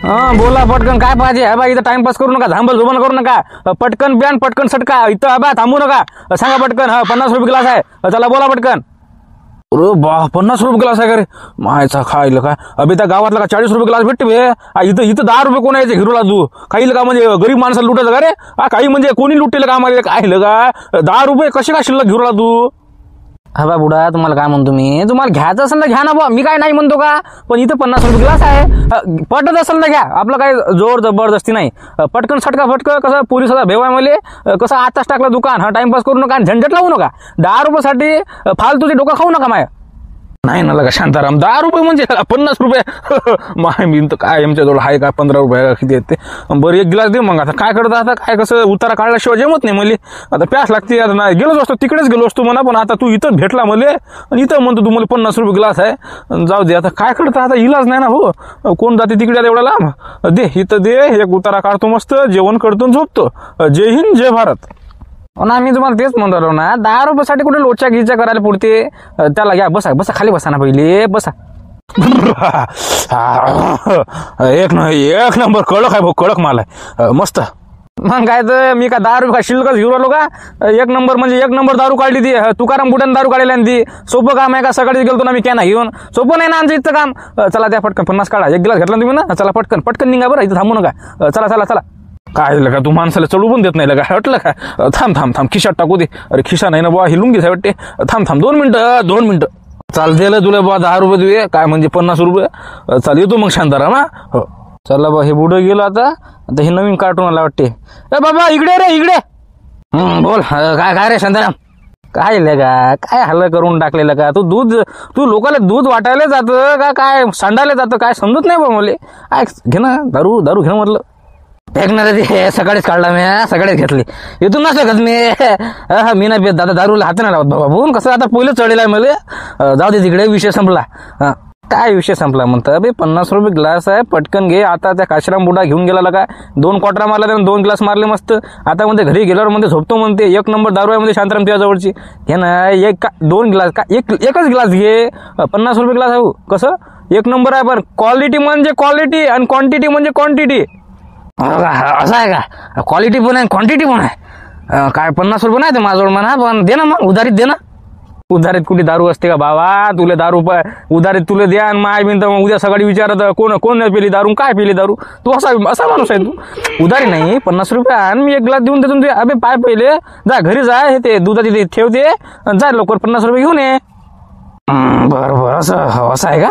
हा बोला पटकन काय पाहिजे. हा बा इथं टाइमपास करू नका, झांबल झुंबल करू नका. पटकन प्यान पटकन सटका. इथं बा थांबू नका. सांगा पटकन. हा 50 रुपये ग्लास आहे. चला बोला पटकन. अरे बा 50 रुपये ग्लास आहे का रे मायचा खायला का. अभि त्या गावातला का 40 रुपये ग्लास भेटते बे. इथं इथं 10 रुपये कोण यायचे हिरोला तू काही का म्हणजे गरीब माणसाला लुटायचं का रे. काही म्हणजे कोणी लुटेल का आम्हाला काय का 10 रुपये कसे का शिल्लक हिरोला तू. हा बा बुडा तुम्हाला काय म्हणतो मी, तुम्हाला घ्यायचं असेल ना घ्या ना बा, मी काय नाही म्हणतो का. पण इथं 50 रुपये ग्लास आहे. पटत असेल ना घ्या, आपलं काय जोर जबरदस्ती नाही. पटकन सटका फटकं कसं पोलिसाचा भेवाय मला कसं आताच टाकलं दुकान. हा टाइमपास करू नका, झंझट लावू नका. 10 रुपयासाठी फालतूचे डोकं खाऊ नका माया. नाही ना लगा शांताराम 10 रुपये म्हणजे 50 रुपये माय मी तर काय आमच्याजवळ आहे का 15 रुपये किती येते. बरं एक गिलास दे मग. आता काय करता, आता काय कसं उतारा काढल्याशिवाय जमत नाही मला. आता प्यास लागते. आता नाही गेलोच असतो तिकडेच गेलो असतो म्हणा, पण आता तू इथं भेटला मला आणि इथं म्हणतो तू मला 50 रुपये ग्लास आहे. जाऊ दे आता काय करता, आता इलाज नाही ना हो. कोण जाते तिकडे एवढा लांब. दे इथं दे, एक उतारा काढतो मस्त, जेवण करतो झोपतो. जय हिंद जय भारत. ना मी तुम्हाला तेच म्हणतो ना 10 रुपयासाठी कुठे लोचा घिचा करायला पुरते. त्याला घ्या बसा बसा खाली बसा ना पहिले बसा. एक नंबर कडक आहे भाऊ, कडक माल आहे मस्त. मग काय तर मी का 10 रुपये शिल्लकच घेऊन आलो का. एक नंबर म्हणजे एक नंबर दारू काढली ती. तुकाराम बुटान दारू काढली ती. सोपं काम आहे का. सकाळी गेलतो ना मी कॅना घेऊन. सोपं नाही ना आमचं इथं काम. चला द्या पटकन 50 काढा. एक गिलास घेतला तुम्ही ना. चला पटकन पटकन निघा बरं, इथं थांबू नका. चला चला चला. काय लगा तू माणसाला चढू पण देत नाही लगा. हटलं का. थांब थांब थांब खिशात टाकू दे. अरे खिशा नाही ना बुवा, ही लुंगीच आहे वाटते. थांब थांब 2 मिनिटं. चाल दिलं तुला बुवा 10 रुपये तुझे काय म्हणजे 50 रुपये. चाल येतो मग शांताराम. हो चला बा हे बुडं गेलं आता हे नवीन कार्टून आला वाटते. ए बाबा इकडे रे इकडे. बोल काय रे शांताराम. काय लगा काय हल्ला करून टाकलेलं का. तू लोकांना दूध वाटायला जातं का काय सांडायला जातं काय समजत नाही बा मला. काय घे ना दारू घे म्हटलं. फेकणार ते सकाळीच काढला मी, सकाळीच घेतली. इथून नसलं का मी नाही पेत दादा दारूला हात नाही लावत बाबा. बोल कसं आता पहिलं चढेल आहे मला. जाऊ दे तिकडे विषय संपला. काय विषय संपला म्हणतं बे 50 रुपये ग्लास आहे पटकन घे. आता त्या काशीराम बुडा घेऊन गेला का 2 क्वार्टर मारला त्यानं 2 ग्लास मारले मस्त. आता म्हणते घरी गेल्यावर म्हणते झोपतो म्हणते. 1 नंबर दारू आहे म्हणते शांताराम तुझ्या जवळची. घे ना 2 ग्लास का एकच ग्लास घे. 50 रुपये ग्लास आहे कसं 1 नंबर आहे. पण क्वालिटी म्हणजे क्वालिटी आणि क्वांटिटी म्हणजे क्वांटिटी. असं आहे का. क्वालिटी पण आहे क्वांटिटी पण आहे. काय 50 रुपये नाही ते माझ्याजवळ म्हणा. पण दे ना मग उधारीत दे ना. उधारीत कुठे दारू असते का बाबा. तुला दारू उधारीत तुला द्या आणि माय बिन मग उद्या सकाळी विचारत कोण पेली दारू काय पेली दारू. तू असा माणूस आहे तू. उधारी नाही 50 रुपये आणि मी 1 ग्लास देऊन देतो. तुझे अबे पाय पहिले जा घरी जा. हे ते दुधाची ते ठेवते जा लवकर 50 रुपये घेऊन ये. बरं असं आहे का.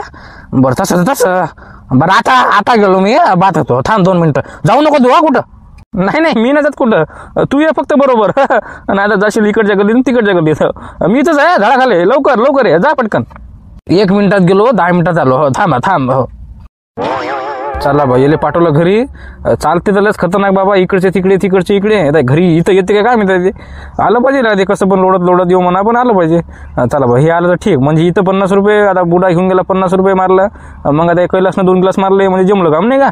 बरं तसं बरं आता गेलो मी बात होतो. थांब 2 मिनिटं. जाऊ नको तू कुठं. नाही मी नाही जात कुठं. तू ये फक्त बरोबर. नाही आता जाशील इकडच्या गल्लीत तिकडच्या गल्लीत. मी इथंच आहे झाडाखाली. लवकर ये जा पटकन. 1 मिनिटात गेलो 10 मिनिटात आलो. हो थांब हो. चला बा येले पाठवलं घरी. चालते तर लस खतरनाक बाबा. इकडचे तिकडचे इकडे आता घरी इथं येते काय मी आलं पाहिजे ना. ते कसं पण लोडत येऊ म्हणा पण आलं पाहिजे. चला बा हे आलं तर ठीक. म्हणजे इथं 50 रुपये आता बुडा घेऊन गेला 50 रुपये मारलं. मग आता कैलासनं 2 ग्लास मारले म्हणजे जमलं काम नाही का.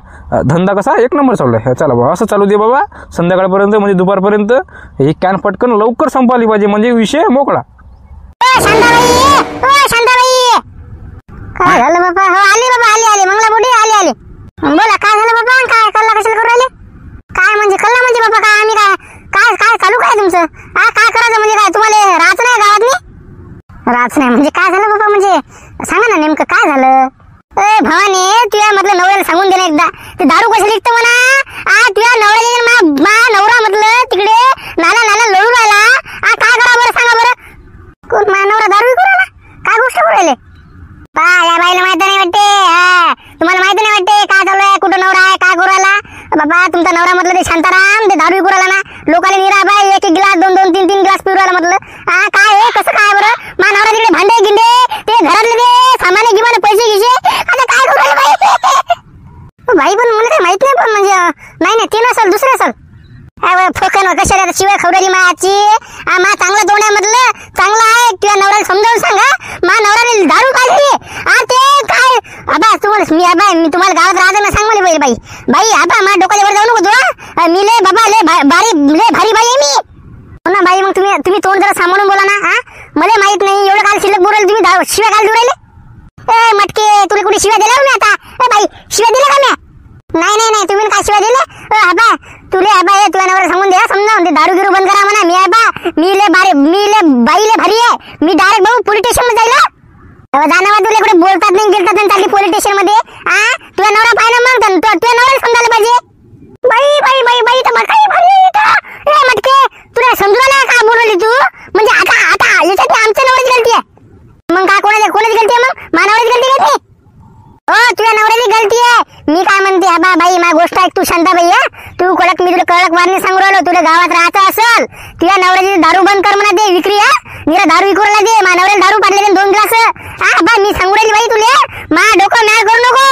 धंदा कसा 1 नंबर चालू. चला बा असं चालू दे बाबा संध्याकाळपर्यंत म्हणजे दुपारपर्यंत. ही कॅन पटकन लवकर संपवली पाहिजे म्हणजे विषय मोकळा. काय झालं बाबा. हो आले बाबा आले मंगला बुडी आले. बोला काय झालं बाबा. काय कल्ला कशाला करू राहिले. काय म्हणजे कल्ला म्हणजे बाबा काय आम्ही काय चालू काय तुमचं. काय करायचं म्हणजे काय तुम्हाला राहत नाही गावात मी. राहत नाही म्हणजे काय झालं बाबा. म्हणजे सांगा ना नेमकं काय झालं. भवानी तुझ्या म्हटलं नवऱ्याला सांगून दे ना एकदा. ते दारू कशा लिखतं म्हणा. तुझ्या नवऱ्याला नवरा म्हटलं तिकडे नाला लढू राहिला. काय करा बरं सांगा बरं. नवरा दारू विकू राहिला. काय गोष्ट करू राहिले. या बाईला माहिती नाही वाटते. तुम्हाला माहिती नाही वाटते काय चालू आहे कुठं नवरा आहे काय करू राहिला. बाबा तुमचा नवरा म्हटलं ते शांताराम ते दारू विकू राहिला ना. लोकांना निरा बाई 1 गिलास 2 3 गिलास पिऊ राहिला म्हटलं. काय आहे कसं काय बरं. मा नवरा तिकडे भांडे गिंडे ते घरातले ते सामान्य गिमाने पैसे घिसे. आता काय करू राहिला बाई पण मला काही माहित नाही. पण म्हणजे नाही ते नसल दुसरं असल. फोकन कशाला शिवाय खवराली मायाची. मा चांगला तोंड आहे म्हटलं चांगला आहे. तुझ्या नवऱ्याला समजावून सांगा मा नवऱ्याने दारू काढली. ते काय आबा तुम्हाला मी तुम्हाला गावात राहते ना सांग मला बाई आबा मा डोक्यावर जाऊ नको तुला. मी लय बाबा लय भारी बाई आहे मी. हो ना बाई मग तुम्ही तोंड जरा सांभाळून बोला ना. मला माहित नाही एवढं काल शिल्लक बोलायला तुम्ही शिव्या काल देऊ राहिले. मटके तुला कुठे शिव्या दिल्या मी आता. बाई शिव्या दिल्या का मी. नाही मी ले बाईले भारी आहे. मी डायरेक्ट भाऊ पोलीस स्टेशन मध्ये जाईल. जाणार तुला कुठे बोलतात नाही गेलतात नाही चालली पोलीस स्टेशन मध्ये. तुझा नवरा पाहिजे मग तुझ्या नवऱ्याला समजायला पाहिजे. बाई बाई बाई बाई तर मला काही भारी ए मटके तुला समजूला का बोलवली तू. म्हणजे आता आता याच्यात आमच्या नवऱ्याची गलती आहे. मग काय कोणाची गलती आहे. मग मानवाची गलती आहे ती. हो तुझ्या नवऱ्याची गलती आहे. मी काय म्हणते बा बाई माझी गोष्ट ऐक तू शांता बाई. तू कडक मी तुला कडक मारणे सांगू राहिलो. तुला गावात राहायचं असेल तुझ्या नवऱ्याची दारू बंद कर म्हणा. दे विक्री निरा दारू विकूला दे. माझ्या नवऱ्याला दारू पाडले 2 ग्लास. बा मी सांगू राहिली बाई तुले मा डोकं मॅळ करू नको.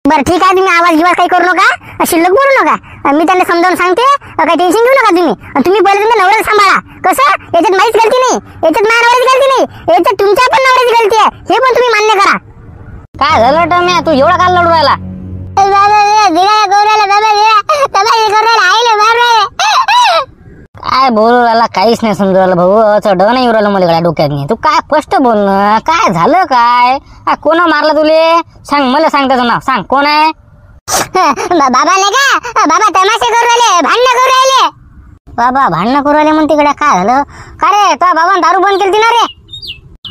बरं ठीक आहे तुम्ही आवाज गिवाज काही करू नका. शिल्लक बोलू नका. मी त्यांना समजावून सांगते. काही टेन्शन घेऊ नका तुम्ही. तुम्ही पहिले तुमच्या नवऱ्याला सांभाळा. कसं याच्यात माझीच गलती नाही. याच्यात माझ्या नवऱ्याची गलती नाही. याच्यात तुमच्या पण नवऱ्याची गलती आहे. हे पण तुम्ही मान्य करा. काय झालं टम्या तू एवढा काल लढू राहिला. काय बोलू राहिला काहीच नाही समजू राहिलं भाऊ. चढ नाही येऊ राहिलं मला गळ्या डोक्यात नाही. तू काय स्पष्ट बोल ना. काय झालं काय कोण मारलं तुले. सांग मला सांग त्याचं नाव सांग कोण आहे. बाबा नाही का बाबा तमाशे करू राहिले भांडणं करू राहिले. बाबा भांडणं करू राहिले म्हणते इकडे. काय झालं का रे तो बाबा दारू बंद केली ना रे.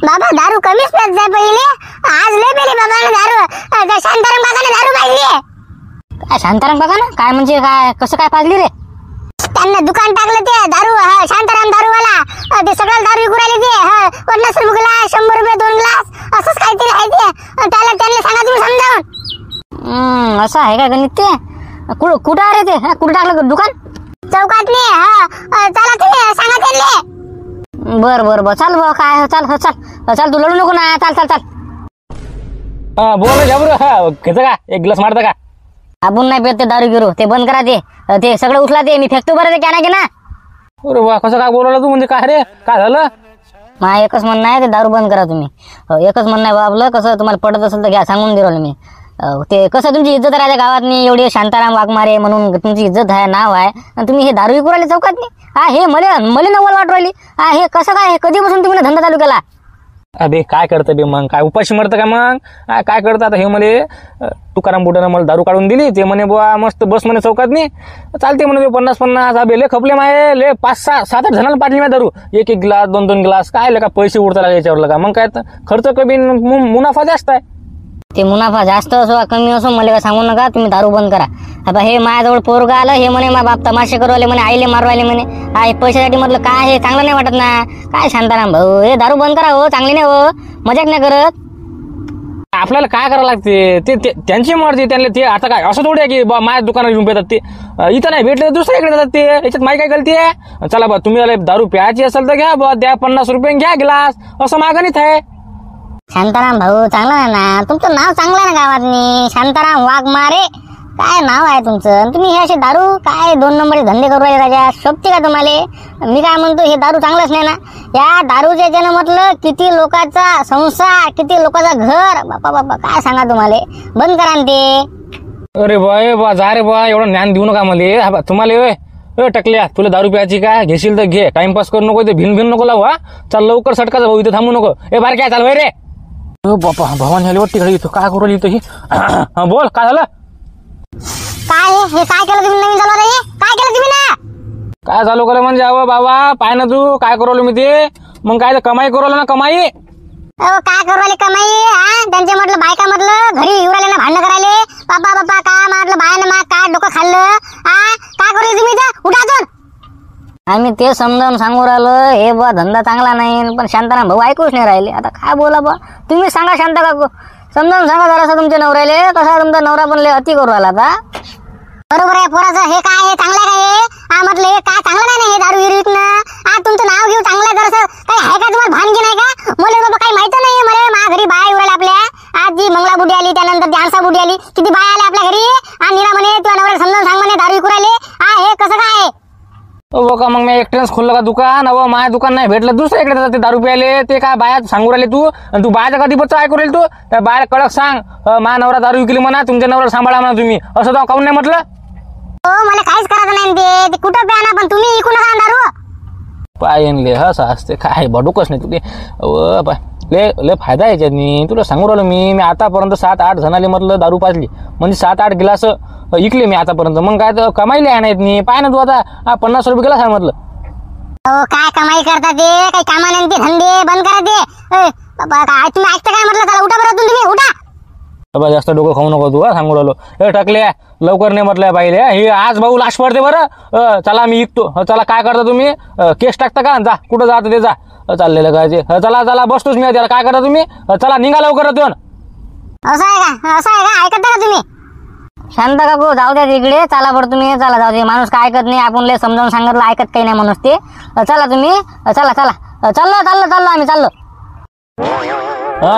बाबा दारू कमीच पेत जाय पहिले. आज लय पेले बाबाने दारू. शांताराम काकाने दारू पाजली. काय शांताराम काका ना काय म्हणजे काय कसं काय पाजली रे. त्यांना दुकान टाकलं ते दारू शांताराम दारूवाला. ते सगळं दारू विकू राहिले ते. 50 रुपये ग्लास 100 रुपये 2 ग्लास असंच काहीतरी आहे ते. त्यांना सांगा तुम्ही समजावून. असं आहे का गणित ते. कुठं आहे रे ते. कुठं टाकलं दुकान. चौकात नाही. चला तुम्ही सांगा त्यांना. बर बर बर चाल बा काय चाल चाल चाल तू लढू नको ना. चाल चाल चाल. बोल झाबरू घेतं का 1 ग्लास मारता का. आपण नाही पेत ते दारू गिरू. ते बंद करा. ते सगळं उचला. ते मी फेकतो बरं ते कॅना घे ना. अरे वा कसं काय बोलवलं तू. म्हणजे काय रे काय झालं. मा एकच म्हणणं आहे ते दारू बंद करा तुम्ही. एकच म्हणणं आहे बा आपलं. कसं तुम्हाला पडत असेल तर घ्या सांगून दे राहिलो मी. ते कसं तुमची इज्जत राहते गावात नाही. एवढी शांताराम वाघमारे म्हणून तुमची इज्जत आहे नाव आहे. आणि तुम्ही हे दारू विकू राहिले चौकात नाही. हे मला नवल वाटू राहिली. हे कसं काय कधीपासून तुम्ही धंदा चालू केला. अबे काय करतं बे मग काय उपाशी मरतं का मग. काय करतं आता हे मले तुकाराम बुड्यानं मला दारू काढून दिली. ते म्हणे बुवा मस्त बस म्हणे चौकात नाही चालते म्हणे 50-50. अबे ले खपले माये ले 5-6-7-8 जणांना पाडली माझ्या दारू. 1-1 ग्लास 2-2 ग्लास काय का पैसे उडता लागले याच्यावर का. मग काय खर्च कमी मुनाफा जास्त आहे. ते मुनाफा जास्त असो कमी असो मला काय सांगू नका. तुम्ही दारू बंद करा. आता हे माझ्याजवळ पोरगा आलं. हे म्हणे मा बाप तमाशे करू आले म्हणे. आईले मारू आले म्हणे. हे पैशासाठी म्हटलं काय हे चांगलं नाही वाटत ना. काय शांताराम भाऊ हे दारू बंद करा हो. चांगली नाही हो. मजाक नाही करत. आपल्याला काय करावं लागते ते त्यांची मर्जी. त्यांना ते आता काय असं थोडी आहे की बा माझ्या दुकानात येऊन पेतात. ते इथं नाही भेटले दुसऱ्याकडे जातात. ते याच्यात माझी काय गलती आहे. चला बा तुम्ही दारू प्यायची असेल तर घ्या बा द्या 50 रुपये घ्या ग्लास. असं मागणीत आहे. शांताराम भाऊ चांगलं आहे ना. तुमचं नाव चांगलं आहे ना गावातनी. शांताराम वाघमारे काय नाव आहे तुमचं. तुम्ही हे असे दारू काय 2 नंबरचे धंदे करू राहिले राजा. शोभते का तुम्हाला. मी काय म्हणतो हे दारू चांगलंच नाही ना. या दारूच्या याच्यानं म्हटलं किती लोकांचा संसार किती लोकांचा घर. बापा बापा काय सांगा तुम्हाला. बंद करा ना ते. अरे बा जा रे बा एवढं ज्ञान देऊ नका मला. तुम्हाला टकल्या तुला दारू प्यायची काय घेशील तर घे. टाइमपास करू नको. ते भिन नको लावू. चल लवकर सटकाच भाऊ इथं थांबू नको. बाहेर काय चाल रे. बापा भवानी आली वाटते घरी. इथं काय करू इथं ही. बोल काय झालं. काय हे काय केलं तुम्ही नवीन चालू रे. काय केलं तुम्ही ना. काय चालू करे म्हणजे अहो बाबा पाय ना तू काय करू मी ते. मग काय कमाई करू ना कमाई. काय करू राहिले कमाई. त्यांचे म्हटलं बायका म्हटलं घरी येऊ राहिले ना भांडणं करायले. बाबा बाबा काय म्हटलं बायानं मग काय डोकं खाल्लं. काय करू तुम्ही इथं उठातून. आम्ही ते समजावून सांगू राहिलो. हे बा धंदा चांगला नाही. पण शांताराम भाऊ ऐकूच नाही राहिले. आता काय बोला बा तुम्ही सांगा शांता काकू. समजावून सांगा जरासं तुमच्या नवऱ्याले. कसा तुमचा नवरा पण लय अति करू राहिला आता. बरोबर आहे पोराचं. हे काय हे चांगलं काय म्हटलं हे काय चांगलं नाही हे दारू विकणं. तुमचं नाव घेऊ चांगलं जरासं काही आहे का तुम्हाला भानगी नाही का. मला बाबा काही माहिती नाही. मला माझ्या घरी बाया येऊ आपल्या. आज जी मंगळा बुडी आली त्यानंतर ती आणसा बुडी आली. किती बाया आल्या आपल्या घरी. नीरा म्हणे तुझ्या नवऱ्याला समजावून सांग म्हणे दारू विकू राहिले. हे कसं काय. का मग मी एकट्याच खोललं का दुकान. माझ्या दुकान नाही भेटलं दुसऱ्याकडे जाते दारू प्यायले. ते काय बाया सांगू राहिले तू. आणि तू बायाचा कधी बच्चा ऐकू राहील तू. त्या बाहेर कडक सांग माझा नवरा दारू विकली म्हणा. तुमच्या नवरा सांभाळा म्हणा तुम्ही. असं तर काऊन नाही म्हटलं. मला काहीच करायचं नाही. ते कुठं प्या ना पण तुम्ही विकू नका दारू. पायनले असं असते काय बडूकच नाही तुझे. ले फायदा याच्यानी तुला सांगू राहिलो मी आतापर्यंत 7-8 जणाले म्हटलं दारू पाजली. म्हणजे 7-8 गिलास इकले मी आतापर्यंत. मग काय तर कमाईले आहे नाहीत मी. पाय ना तू आता 50 रुपये गेला सांग म्हटलं. हो काय कमाई करता ते काही कामा नाही ते धंदे बंद करा ते बाबा काय तुम्ही ऐकता काय म्हटलं चला उठा बरं तुम्ही उठा बाबा जास्त डोकं खाऊ नको तू सांगू राहिलो हे टकले लवकर नाही म्हटलं पाहिले हे आज भाऊ लाश पडते बरं चला मी ऐकतो चला काय करता तुम्ही केस टाकता का जा कुठं जातं ते जा चाललेलं काय ते चला चला बसतोच मी त्याला काय करता तुम्ही चला निघा लवकर देऊन असं आहे का ऐकता का तुम्ही शांत काकू जाऊ द्या तिकडे चला बरं तुम्ही चला जाऊ दे माणूस काय ऐकत नाही आपण लय समजावून सांगितलं ऐकत काही नाही माणूस ते चला तुम्ही चला चला चाललो आम्ही चाललो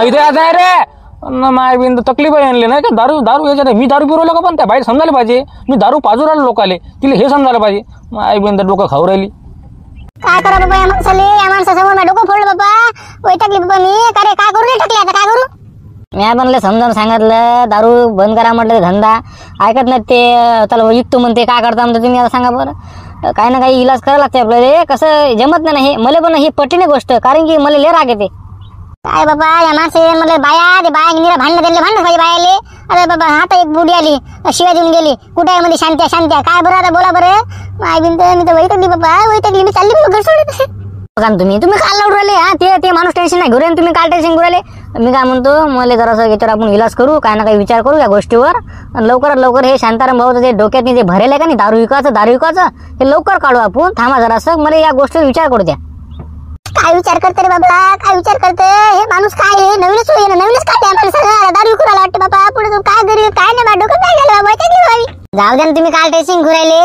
इथे आता आहे रे माय बिन तकलीफ आहे आणली नाही का दारू दारू याच्यात मी दारू पिरवलं का पण त्या बाहेर समजायला पाहिजे मी दारू पाजू राहिलो लोकाले तिला हे समजायला पाहिजे माय बिन डोकं खाऊ राहिली काय करा बाबा या माणसासमोर मी डोकं फोडलं बाबा वैतागली बाबा मी काय करू रे टाकले आता काय करू मी पण लय समजावून सांगितलं दारू बंद करा म्हटलं ते धंदा ऐकत नाही ते चला विकतो म्हणते काय करता म्हणते तुम्ही आता सांगा बरं काही ना काही इलाज करावं लागते आपल्याला कसं जमत नाही हे मला पण ही पटीने गोष्ट कारण की मला लय राग येते काय बाबा या माणसे मला बाया निरा भांडण दिले भांडण पाहिजे बायाले अरे बाबा आता एक बुडी आली शिवाय देऊन गेली कुठे मध्ये शांत्या काय बरं आता बोला बरं माय बिन मी तर वैतकली बाबा वैतकली मी चालली बाबा घर सोडत बघा तुम्ही काय लावून राहिले हा ते माणूस टेन्शन नाही घेऊन तुम्ही काय टेन्शन घेऊन राहिले मी काय म्हणतो मला जरासं याच्यावर आपण इलाज करू काय ना काही विचार करू या गोष्टीवर आणि लवकरात लवकर हे शांताराम भाऊचं जे डोक्यात जे भरेल आहे का नाही दारू विकायचं हे लवकर काढू आपण थांबा जरासं मला या गोष्टीवर विचार करू द्या काय विचार करते रे बाबा काय विचार करते हे माणूस काय आहे नवीनच काय माणसाला दारू विकून वाटते बाबा पुढे काय घरी काय नाही डोकं काय झालं बाबा जाऊ द्या तुम्ही काय टेन्शन घुरायले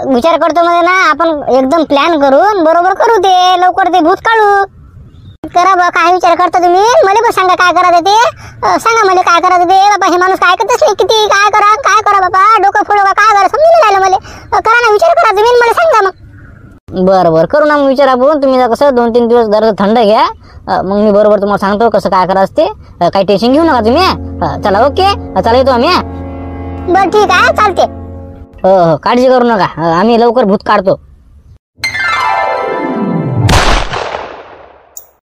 विचार करतो मध्ये ना आपण एकदम प्लॅन करून बरोबर करू ते लवकर ते भूत काढू करा बा काय विचार करता तुम्ही मला पण सांगा काय करा ते सांगा मला काय करा ते बाबा हे माणूस काय करतच नाही किती काय करा बाबा डोकं फोडू का काय करा समजून राहिलं मला करा ना विचार करा तुम्ही मला सांगा मग बरं करू ना मग विचार आपण तुम्ही कसं 2-3 दिवस जरा थंड घ्या मग मी बरोबर तुम्हाला सांगतो कसं काय करायचं ते काही टेन्शन घेऊ नका तुम्ही चला ओके चला येतो आम्ही बरं ठीक आहे चालते हो काळजी करू नका आम्ही लवकर भूत काढतो